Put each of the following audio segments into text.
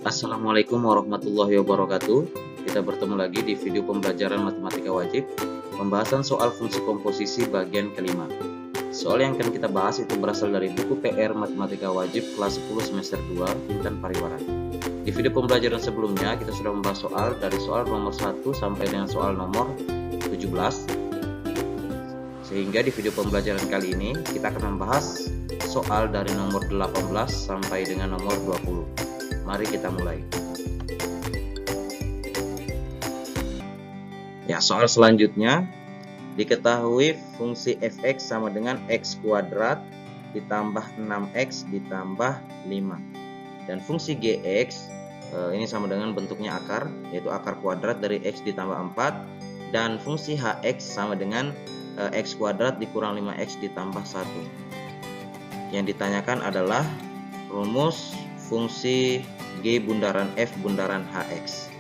Assalamualaikum warahmatullahi wabarakatuh. Kita bertemu lagi di video pembelajaran matematika wajib, pembahasan soal fungsi komposisi bagian kelima. Soal yang akan kita bahas itu berasal dari buku PR Matematika Wajib kelas 10 semester 2 Intan Pariwara. Di video pembelajaran sebelumnya kita sudah membahas soal dari soal nomor 1 sampai dengan soal nomor 17. Sehingga di video pembelajaran kali ini kita akan membahas soal dari nomor 18 sampai dengan nomor 20. Mari kita mulai. Ya, soal selanjutnya, diketahui fungsi fx sama dengan x kuadrat ditambah 6x ditambah 5. Dan fungsi gx ini sama dengan bentuknya akar, yaitu akar kuadrat dari x ditambah 4. Dan fungsi hx sama dengan x kuadrat dikurang 5x ditambah 1. Yang ditanyakan adalah rumus fungsi G bundaran F bundaran HX.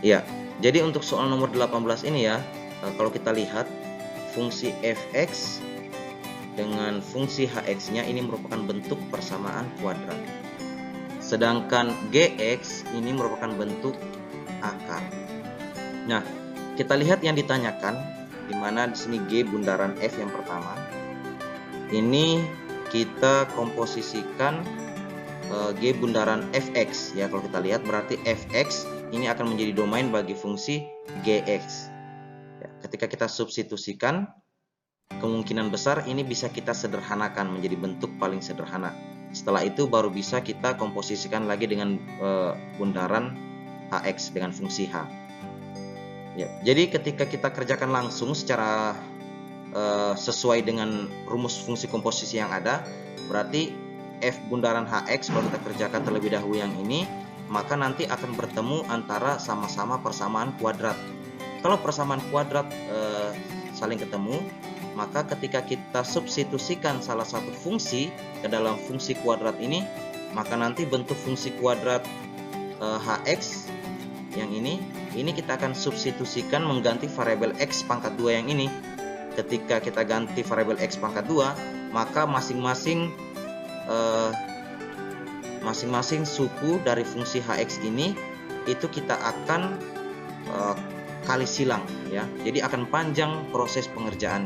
Ya, jadi untuk soal nomor 18 ini ya, kalau kita lihat fungsi Fx dengan fungsi Hx-nya ini merupakan bentuk persamaan kuadrat. Sedangkan Gx ini merupakan bentuk akar. Nah, kita lihat yang ditanyakan, di mana di sini G bundaran F yang pertama. Ini kita komposisikan G bundaran Fx ya. Kalau kita lihat berarti Fx ini akan menjadi domain bagi fungsi Gx ya. Ketika kita substitusikan, kemungkinan besar ini bisa kita sederhanakan menjadi bentuk paling sederhana. Setelah itu baru bisa kita komposisikan lagi dengan bundaran Hx dengan fungsi H ya. Jadi ketika kita kerjakan langsung secara sesuai dengan rumus fungsi komposisi yang ada, berarti F bundaran Hx kalau kita kerjakan terlebih dahulu yang ini, maka nanti akan bertemu antara sama-sama persamaan kuadrat. Kalau persamaan kuadrat saling ketemu, maka ketika kita substitusikan salah satu fungsi ke dalam fungsi kuadrat ini, maka nanti bentuk fungsi kuadrat Hx yang ini kita akan substitusikan mengganti variabel x pangkat 2 yang ini. Ketika kita ganti variabel x pangkat 2, maka masing-masing suku dari fungsi hx ini itu kita akan kali silang ya. Jadi akan panjang proses pengerjaan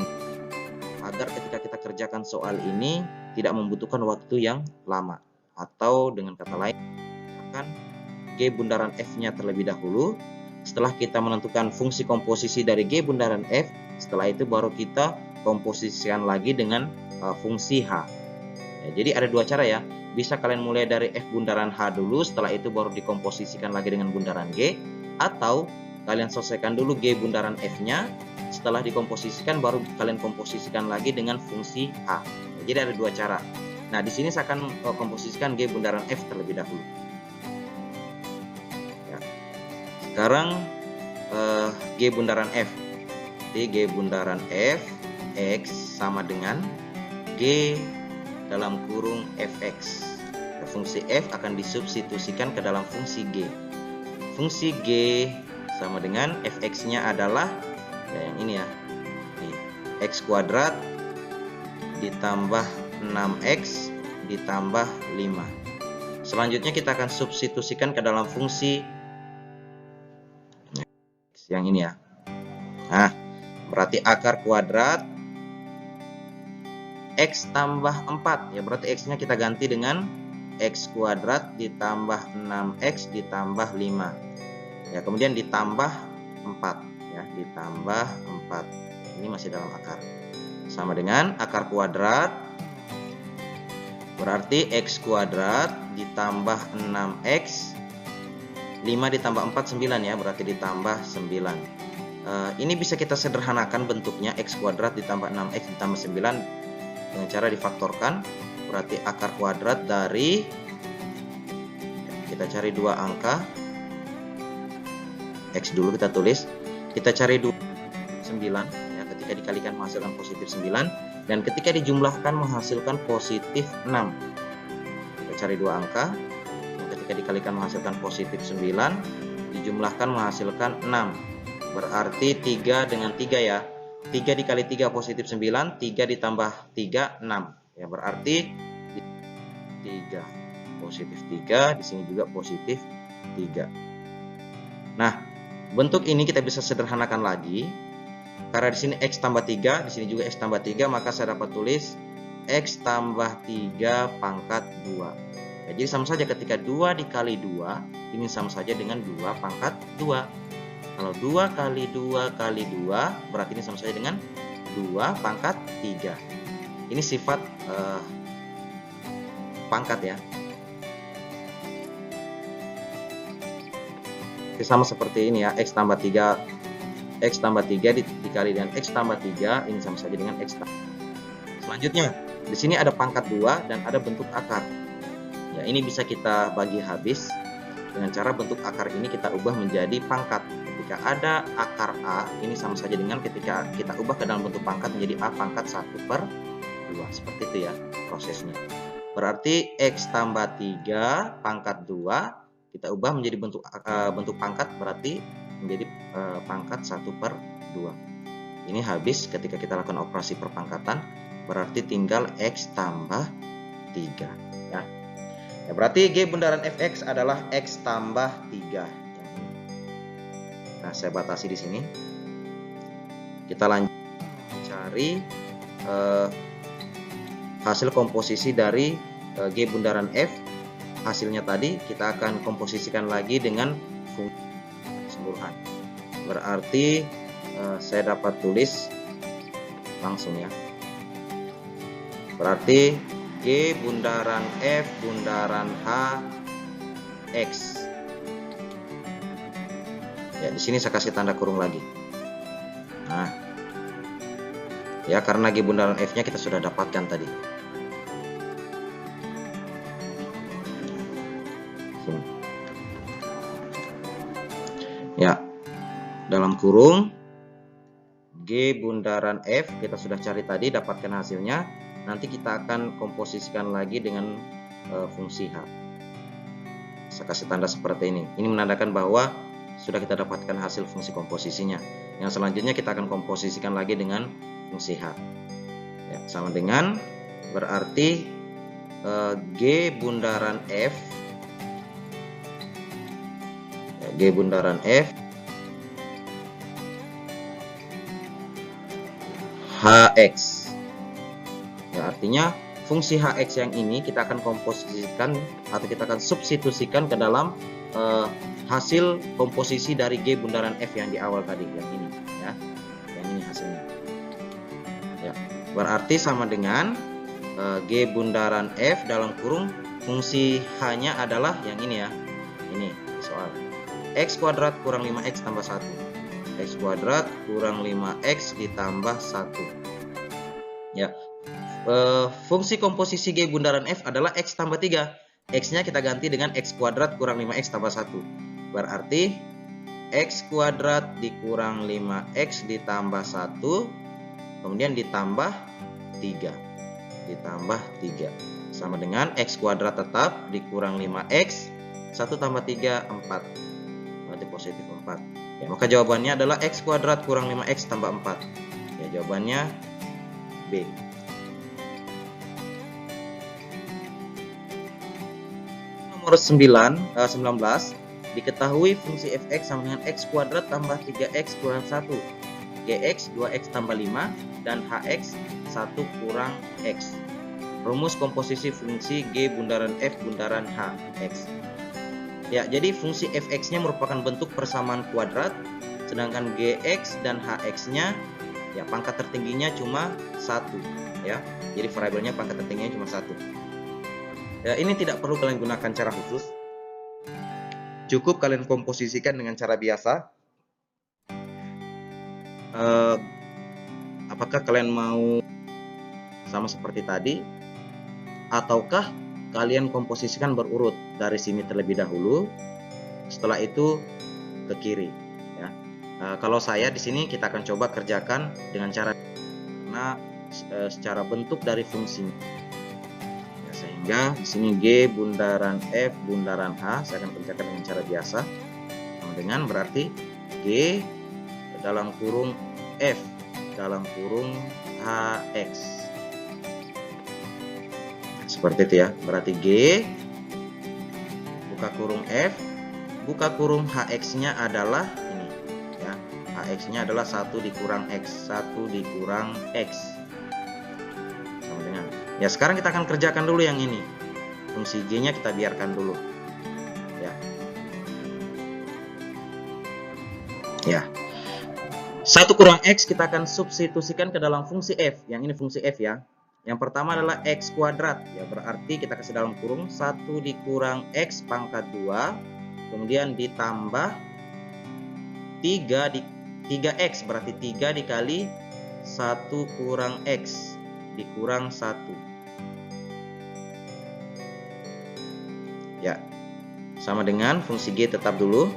agar ketika kita kerjakan soal ini tidak membutuhkan waktu yang lama. Atau dengan kata lain, akan G bundaran F-nya terlebih dahulu. Setelah kita menentukan fungsi komposisi dari G bundaran F, setelah itu baru kita komposisikan lagi dengan fungsi H ya. Jadi ada dua cara ya, bisa kalian mulai dari F bundaran H dulu, setelah itu baru dikomposisikan lagi dengan bundaran G, atau kalian selesaikan dulu G bundaran F-nya, setelah dikomposisikan baru kalian komposisikan lagi dengan fungsi H ya. Jadi ada dua cara. Nah, di sini saya akan komposisikan G bundaran F terlebih dahulu ya. Sekarang G bundaran F, jadi G bundaran F X sama dengan G dalam kurung Fx. Fungsi F akan disubstitusikan ke dalam fungsi G. Fungsi G sama dengan Fx-nya adalah ya yang ini ya, ini, X kuadrat ditambah 6X ditambah 5. Selanjutnya kita akan substitusikan ke dalam fungsi yang ini ya. Nah, berarti akar kuadrat X tambah 4 ya, berarti X nya kita ganti dengan X kuadrat ditambah 6X ditambah 5 ya, kemudian ditambah 4 ya, ditambah 4. Ini masih dalam akar, sama dengan akar kuadrat berarti X kuadrat ditambah 6X, 5 ditambah 4 9 ya, berarti ditambah 9. Ini bisa kita sederhanakan bentuknya, X kuadrat ditambah 6X ditambah 9 dengan cara difaktorkan. Berarti akar kuadrat dari, kita cari dua angka, X dulu kita tulis, kita cari 9 ya, ketika dikalikan menghasilkan positif 9, dan ketika dijumlahkan menghasilkan positif 6. Kita cari dua angka, ketika dikalikan menghasilkan positif 9, dijumlahkan menghasilkan 6. Berarti 3 dengan 3 ya, 3 dikali 3 positif 9, 3 ditambah 3 6 ya, berarti 3. positif 3, di sini juga positif 3. Nah, bentuk ini kita bisa sederhanakan lagi. Karena di sini X tambah 3, di sini juga X tambah 3, maka saya dapat tulis X tambah 3 pangkat 2. Ya, jadi sama saja ketika 2 dikali 2, ini sama saja dengan 2 pangkat 2. Kalau 2 kali 2 kali 2, berarti ini sama saja dengan 2 pangkat 3. Ini sifat pangkat ya. Sama seperti ini ya, X tambah 3 dikali dengan X tambah 3, ini sama saja dengan X tambah. Selanjutnya, di sini ada pangkat 2 dan ada bentuk akar. Ya, ini bisa kita bagi habis dengan cara bentuk akar ini kita ubah menjadi pangkat. Ketika ada akar A, ini sama saja dengan ketika kita ubah ke dalam bentuk pangkat menjadi A pangkat 1/2. Seperti itu ya prosesnya. Berarti X tambah 3 pangkat 2 kita ubah menjadi bentuk pangkat, berarti menjadi pangkat 1/2. Ini habis ketika kita lakukan operasi perpangkatan, berarti tinggal X tambah 3 ya. Ya, berarti G bundaran Fx adalah X tambah 3. Nah, saya batasi di sini. Kita lanjut cari hasil komposisi dari G bundaran F. Hasilnya tadi kita akan komposisikan lagi dengan fungsi keseluruhan. Berarti saya dapat tulis langsung ya. Berarti G bundaran F bundaran H X. Ya, di sini saya kasih tanda kurung lagi. Nah, ya karena G bundaran F-nya kita sudah dapatkan tadi. Sini. Ya, dalam kurung G bundaran F kita sudah cari tadi, dapatkan hasilnya. Nanti kita akan komposisikan lagi dengan fungsi H. Saya kasih tanda seperti ini. Ini menandakan bahwa sudah kita dapatkan hasil fungsi komposisinya. Yang selanjutnya kita akan komposisikan lagi dengan fungsi H. Ya, sama dengan berarti G bundaran F, ya, G bundaran F HX. Ya, artinya fungsi HX yang ini kita akan komposisikan atau kita akan substitusikan ke dalam hasil komposisi dari G bundaran F yang di awal tadi, yang ini ya. Yang ini hasilnya. Ya, berarti sama dengan G bundaran F dalam kurung fungsi H-nya adalah yang ini ya. Ini soal X kuadrat kurang 5X tambah 1. X kuadrat kurang 5X ditambah 1. Ya. Fungsi komposisi G bundaran F adalah X tambah 3. X-nya kita ganti dengan X kuadrat kurang 5X tambah 1. Berarti X kuadrat dikurang 5X ditambah 1, kemudian ditambah 3. Ditambah 3. Sama dengan X kuadrat tetap dikurang 5X, 1 tambah 3, 4. Berarti positif 4. Ya, maka jawabannya adalah X kuadrat kurang 5X tambah 4. Ya, jawabannya B. Nomor 19, diketahui fungsi fx sama dengan x kuadrat tambah 3x kurang 1, gx 2x tambah 5, dan hx 1 kurang x. Rumus komposisi fungsi G bundaran F bundaran hx. Ya, jadi fungsi fx-nya merupakan bentuk persamaan kuadrat, sedangkan gx dan hx-nya ya pangkat tertingginya cuma 1 ya. Jadi variabelnya pangkat tertingginya cuma 1. Ya, ini tidak perlu kalian gunakan cara khusus. Cukup kalian komposisikan dengan cara biasa. Apakah kalian mau sama seperti tadi, ataukah kalian komposisikan berurut dari sini terlebih dahulu, setelah itu ke kiri ya. Kalau saya di sini kita akan coba kerjakan dengan cara karena secara bentuk dari fungsinya ya, sehingga di sini G bundaran F bundaran H saya akan kerjakan dengan cara biasa, sama dengan berarti G dalam kurung F dalam kurung HX. Seperti itu ya. Berarti G buka kurung F, buka kurung HX-nya adalah ini ya. HX-nya adalah 1 dikurang X, 1 dikurang X. Sama dengan. Ya, sekarang kita akan kerjakan dulu yang ini. Fungsi G-nya kita biarkan dulu. Ya. Ya. 1 kurang X kita akan substitusikan ke dalam fungsi F. Yang ini fungsi F ya. Yang pertama adalah X kuadrat. Ya, berarti kita kasih dalam kurung 1 dikurang X pangkat 2. Kemudian ditambah 3X. Berarti 3 dikali 1 kurang X dikurang 1. Ya. Sama dengan fungsi G tetap dulu.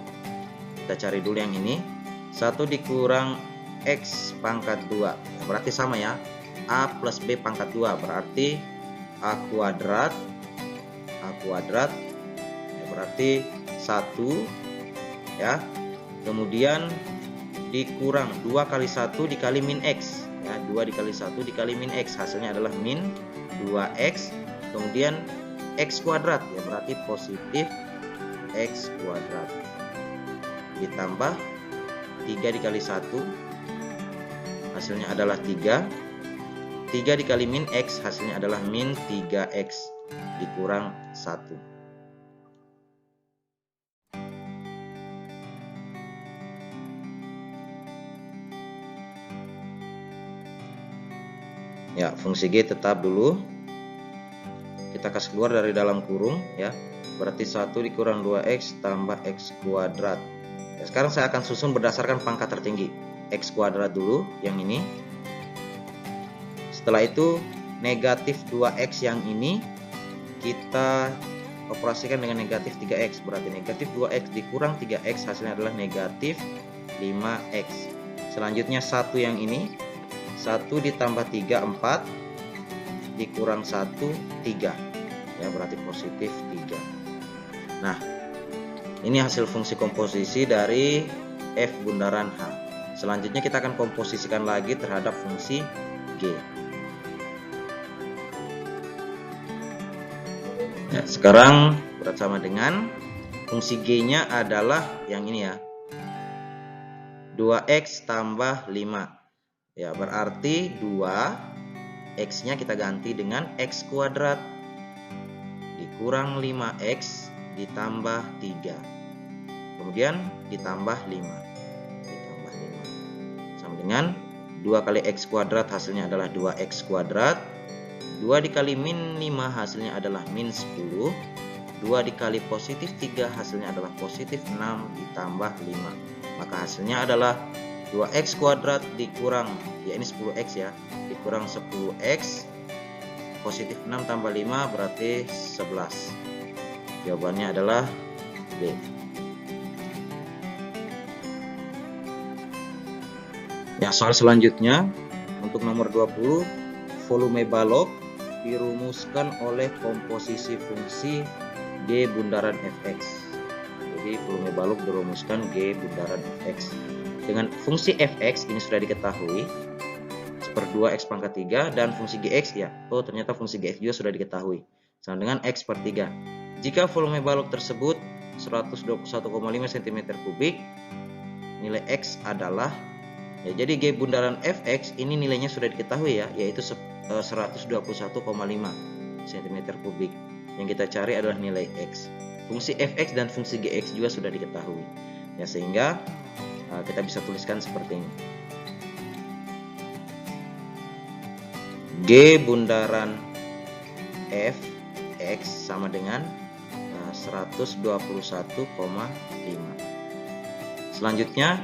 Kita cari dulu yang ini. 1 dikurang X pangkat 2. Ya, berarti sama ya. A plus B pangkat 2 berarti A kuadrat ya, berarti 1 ya, kemudian dikurang 2 kali 1 dikali min X ya, 2 dikali 1 dikali min X hasilnya adalah min 2X, kemudian X kuadrat ya, berarti positif X kuadrat ditambah 3 dikali 1 hasilnya adalah 3 dikali min X hasilnya adalah min 3X dikurang 1. Ya, fungsi G tetap dulu. Kita kasih keluar dari dalam kurung ya. Berarti 1 dikurang 2X tambah X kuadrat. Ya, sekarang saya akan susun berdasarkan pangkat tertinggi. X kuadrat dulu yang ini. Setelah itu negatif 2X yang ini kita operasikan dengan negatif 3X. Berarti negatif 2X dikurang 3X hasilnya adalah negatif 5X. Selanjutnya 1 yang ini 1 ditambah 3 4 dikurang 1 3 ya, berarti positif 3. Nah, ini hasil fungsi komposisi dari F bundaran H. Selanjutnya kita akan komposisikan lagi terhadap fungsi G. Ya, sekarang bersama dengan fungsi G-nya adalah yang ini ya. 2X tambah 5. Ya, berarti 2X-nya kita ganti dengan X kuadrat dikurang 5X ditambah 3. Kemudian ditambah 5. Sama dengan 2 kali X kuadrat hasilnya adalah 2X kuadrat. 2 dikali min 5 hasilnya adalah min 10. 2 dikali positif 3 hasilnya adalah positif 6 ditambah 5. Maka hasilnya adalah 2X kuadrat dikurang, ya ini 10X ya, dikurang 10X positif 6 tambah 5 berarti 11. Jawabannya adalah B. Ya, soal selanjutnya untuk nomor 20, volume balok dirumuskan oleh komposisi fungsi G bundaran Fx. Jadi volume balok dirumuskan G bundaran Fx. Dengan fungsi Fx ini sudah diketahui 1/2 X pangkat 3 dan fungsi Gx ya. Oh, ternyata fungsi Gx juga sudah diketahui. Sama dengan X per 3. Jika volume balok tersebut 121,5 cm3, nilai X adalah ya, jadi G bundaran Fx ini nilainya sudah diketahui ya, yaitu 121,5 cm3. Yang kita cari adalah nilai X. Fungsi Fx dan fungsi Gx juga sudah diketahui. Ya, sehingga kita bisa tuliskan seperti ini. G bundaran Fx sama dengan 121,5. Selanjutnya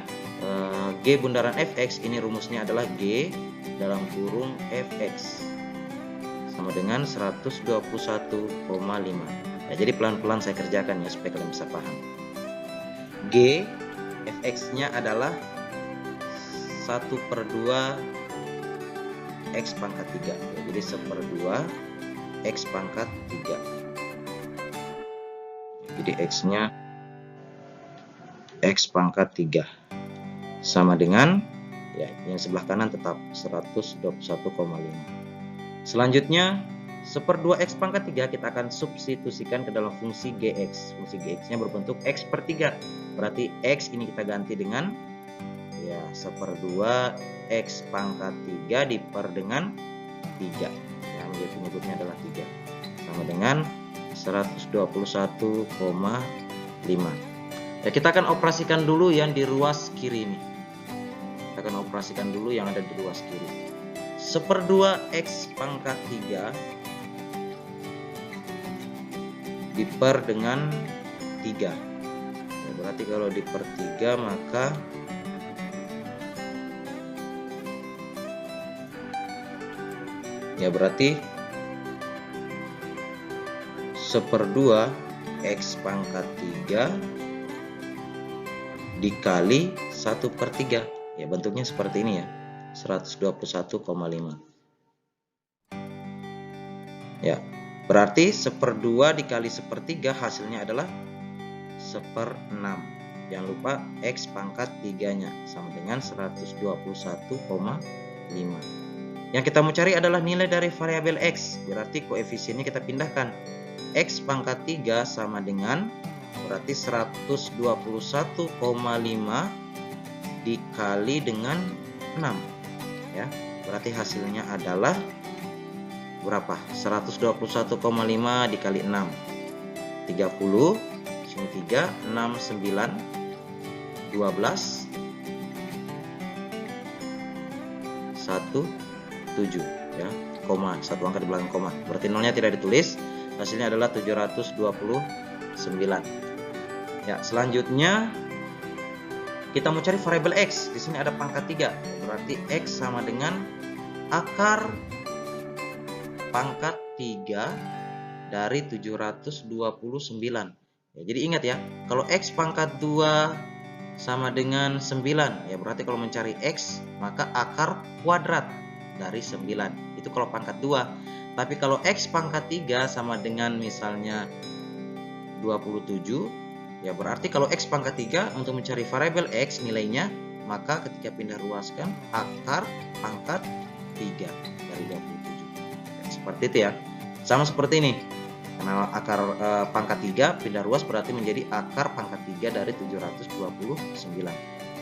G bundaran Fx ini rumusnya adalah G dalam kurung Fx sama dengan 121,5. Ya, jadi pelan-pelan saya kerjakan ya supaya kalian bisa paham. G Fx-nya adalah 1/2 X pangkat 3 ya, jadi 1/2 X pangkat 3. Jadi X-nya X pangkat 3 sama dengan ya, yang sebelah kanan tetap 121,5. Selanjutnya 1/2 X pangkat 3 kita akan substitusikan ke dalam fungsi Gx. Fungsi Gx nya berbentuk X per 3. Berarti X ini kita ganti dengan ya 1/2 X pangkat 3 diper dengan 3. Ya, menjadi penyebutnya adalah 3. Sama dengan 121,5. Ya, kita akan operasikan dulu yang di ruas kiri ini. Kita akan operasikan dulu yang ada di ruas kiri. 1/2 X pangkat 3 diper dengan 3. Ya, berarti kalau diper 3 maka ya berarti 1/2 X pangkat 3 dikali 1/3. Ya, bentuknya seperti ini ya, 121,5. Ya, berarti 1/2 dikali 1/3 hasilnya adalah 1/6. Jangan lupa X pangkat 3 nya sama dengan 121,5. Yang kita mau cari adalah nilai dari variabel X. Berarti koefisiennya kita pindahkan. X pangkat 3 sama dengan berarti 121,5 dikali dengan 6 ya. Berarti hasilnya adalah berapa? 121,5 dikali 6 30. Sini 3, 6, 9, 12, 1, 7 ya. Koma, satu angka di belakang koma. Berarti nolnya tidak ditulis. Hasilnya adalah 729. Ya, selanjutnya kita mau cari variabel X. Di sini ada pangkat 3. Berarti X sama dengan akar pangkat 3 dari 729. Ya, jadi ingat ya, kalau X pangkat 2 sama dengan 9, ya berarti kalau mencari X maka akar kuadrat dari 9. Itu kalau pangkat 2. Tapi kalau X pangkat 3 sama dengan misalnya 27, ya berarti kalau X pangkat 3 untuk mencari variabel X nilainya, maka ketika pindah ruaskan akar pangkat 3 dari 27. Ya, seperti itu ya. Sama seperti ini. Karena akar pangkat 3 pindah ruas berarti menjadi akar pangkat 3 dari 729.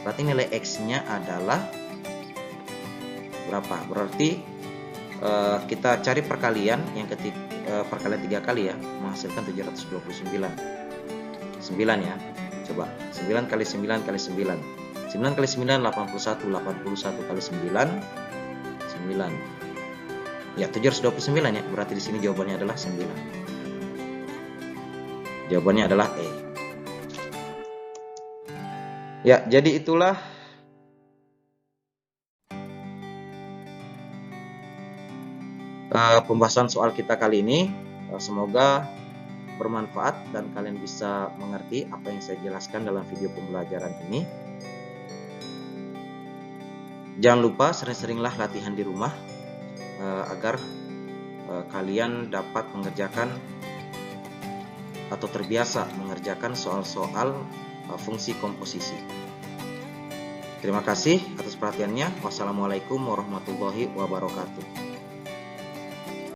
Berarti nilai X-nya adalah berapa? Berarti kita cari perkalian yang perkalian 3 kali ya, menghasilkan 729. 9 ya. Coba 9 kali 9 kali 9. 9 kali 9 81. 81 kali 9 9. Ya, 729 ya. Berarti di sini jawabannya adalah 9. Jawabannya adalah E. Ya, jadi itulah pembahasan soal kita kali ini. Semoga bermanfaat dan kalian bisa mengerti apa yang saya jelaskan dalam video pembelajaran ini. Jangan lupa sering-seringlah latihan di rumah agar kalian dapat mengerjakan atau terbiasa mengerjakan soal-soal fungsi komposisi. Terima kasih atas perhatiannya. Wassalamualaikum warahmatullahi wabarakatuh.